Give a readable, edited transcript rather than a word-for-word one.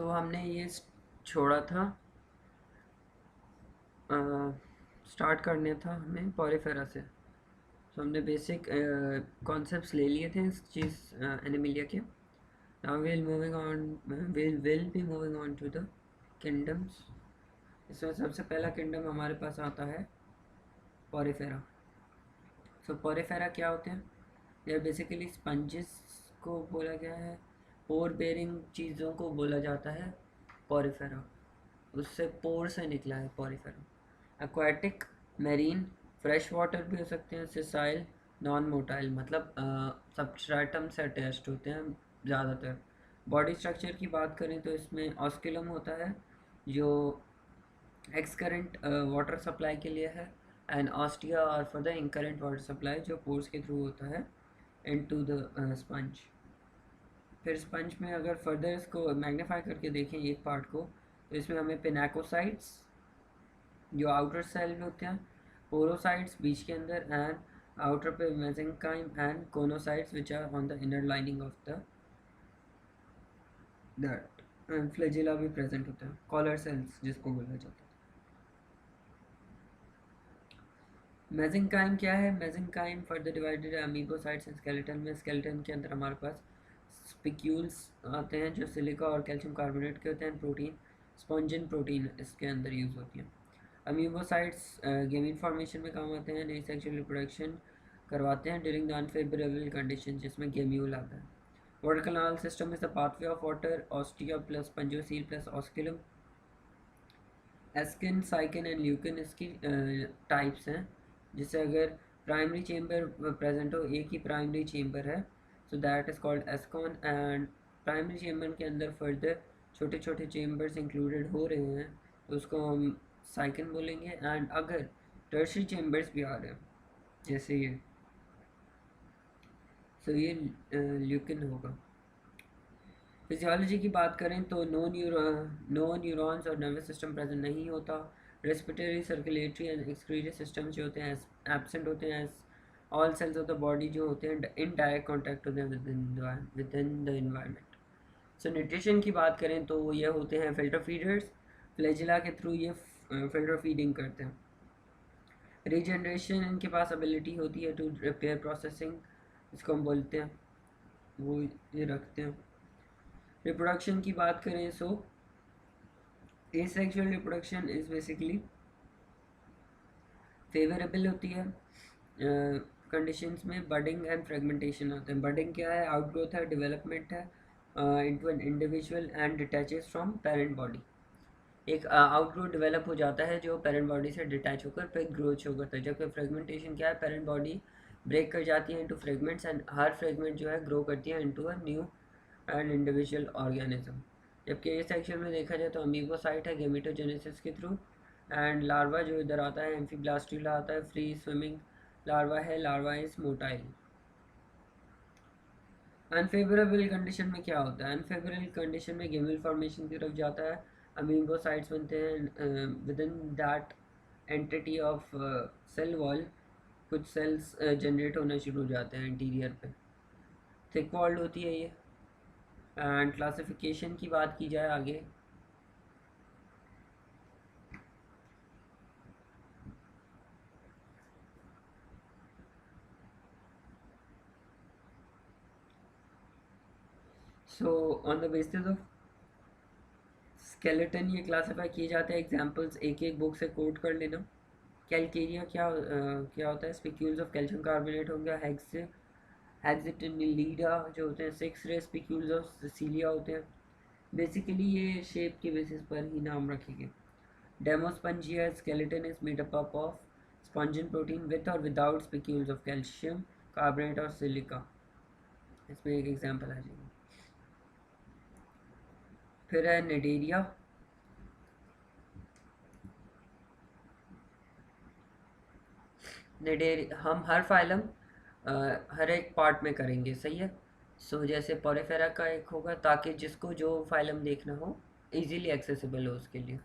हमने ये छोड़ा था, स्टार्ट करने था हमें पॉरीफेरा से। हमने बेसिक कॉन्सेप्ट्स ले लिए थे इस चीज़ एनिमिलिया के। Now will be moving on to the kingdoms. इसमें सबसे पहला किंगडम हमारे पास आता है पॉरीफेरा। पॉरीफेरा क्या होते हैं? ये बेसिकली स्पंजेस को बोला गया है, पोर बेरिंग चीज़ों को बोला जाता है पॉरीफेरा। उससे पोर से निकला है Porifera. Aquatic, marine, fresh water भी हो सकते हैं, सिसाइल, नॉन मोटाइल मतलब सबस्ट्रेटम से अटैच्ड होते हैं ज़्यादातर। बॉडी स्ट्रक्चर की बात करें तो इसमें ऑस्किलम होता है जो एक्स करंट वाटर सप्लाई के लिए है, एंड ऑस्टिया और for the incurrent water supply जो पोर्स के थ्रू होता है इनटू द स्पंज। फिर स्पंज में अगर फर्दर इसको मैग्नीफाई करके देखें एक पार्ट को, तो इसमें हमें पिनाकोसाइट्स जो आउटर सेल में होते हैं, पोरोसाइट्स बीच के अंदर, एंड आउटर पे mesenchyme and choanocytes which are on the inner lining of the that, and flagella भी प्रेजेंट होता है, कॉलर सेल्स जिसको बोला जाता है। मेसेंकाइम क्या है? Mesenchyme further divided amoebocytes and skeleton में, स्केलेटन के अंदर हमारे पास स्पिक्यूल्स आते हैं जो सिलिका और कैल्शियम कार्बोनेट के होते हैं। प्रोटीन, स्पॉन्जिन प्रोटीन इसके अंदर यूज़ होती है। अमीबोसाइट्स गेमीन फॉर्मेशन में काम आते हैं, नई सेक्सुअल रिप्रोडक्शन करवाते हैं ड्यूरिंग द अनफेवरेबल कंडीशन जिसमें गेम्यूल आता है। Water canal system is the pathway of water, ostia plus spongocoel plus osculum. Ascon, sycon and leucon इसकी टाइप्स हैं, जिससे अगर प्राइमरी चेम्बर प्रेजेंट हो, एक ही प्राइमरी चेम्बर है, so that is called ascon. And primary chamber के अंदर further छोटे छोटे चेम्बर्स इंक्लूडेड हो रहे हैं तो उसको हम साइकिन बोलेंगे। एंड अगर टर्शरी चेम्बर्स भी आ रहे हैं जैसे ये, सो ये ल्यूकिन होगा। फिजियोलॉजी की बात करें तो नो न्यूरॉन्स और नर्वस सिस्टम प्रेजेंट नहीं होता। Respiratory, circulatory and excretory system जो होते हैं एब्सेंट होते हैं। All cells of the body जो होते हैं इन डायरेक्ट कॉन्टैक्ट होते हैं within the environment. So nutrition की बात करें तो ये होते हैं फिल्टर फीडर्स, फ्लैजिला के थ्रू ये फिल्टर फीडिंग करते हैं। रीजनरेशन इनके पास एबिलिटी होती है टू रिपेयर प्रोसेसिंग, इसको हम बोलते हैं, वो ये रखते हैं। रिप्रोडक्शन की बात करें so asexual reproduction is basically favourable होती है कंडीशंस में। बडिंग एंड फ्रेगमेंटेशन होते हैं। बडिंग क्या है? आउटग्रोथ है, डेवलपमेंट है into an individual and detaches from parent body. एक आउटग्रोथ डेवलप हो जाता है जो पेरेंट बॉडी से डिटैच होकर फिर ग्रोथ शो करता है। जबकि फ्रेगमेंटेशन क्या है? पेरेंट बॉडी ब्रेक कर जाती है into fragments, and her fragment जो है ग्रो करती है into a new and individual organism. जबकि इस सेक्शन में देखा जाए तो अमीबोसाइट है गेमेटोजेनेसिस के थ्रू, एंड लार्वा जो इधर आता है एम्फीब्लास्टुला आता है, फ्री स्विमिंग लार्वा है, larva is motile. Unfavourable condition में क्या होता है? अनफेवरेबल कंडीशन में गेमिल फॉर्मेशन की तरफ जाता है, अमीबोसाइट्स बनते हैं within that entity of cell wall, कुछ सेल्स जनरेट होना शुरू हो जाते हैं इंटीरियर पे, थिक वॉल्ड होती है ये। एंड क्लासिफिकेशन की बात की जाए आगे, so on the basis of skeleton ये क्लासीफाई किए जाते हैं। एग्जांपल्स एक एक बुक से कोट कर लेना। कैलकेरिया क्या होता है? स्पिक्यूल्स ऑफ कैल्शियम कार्बोनेट हो गया। हेक्सिटिनिलीडा जो होते हैं 6 रे स्पिक्यूल्स ऑफ सिसिलिया होते हैं। बेसिकली ये शेप के बेसिस पर ही नाम रखेंगे। Demospongiae skeleton is made up of spongin protein with और without spicules of calcium carbonate और सिलिका। इसमें एक एग्जांपल आ जाएगी। फिर है नेडेरिया। हम हर फाइलम हर एक पार्ट में करेंगे, सही है। जैसे पॉलीफेरा का एक होगा ताकि जिसको जो फाइलम देखना हो इजीली एक्सेसिबल हो उसके लिए।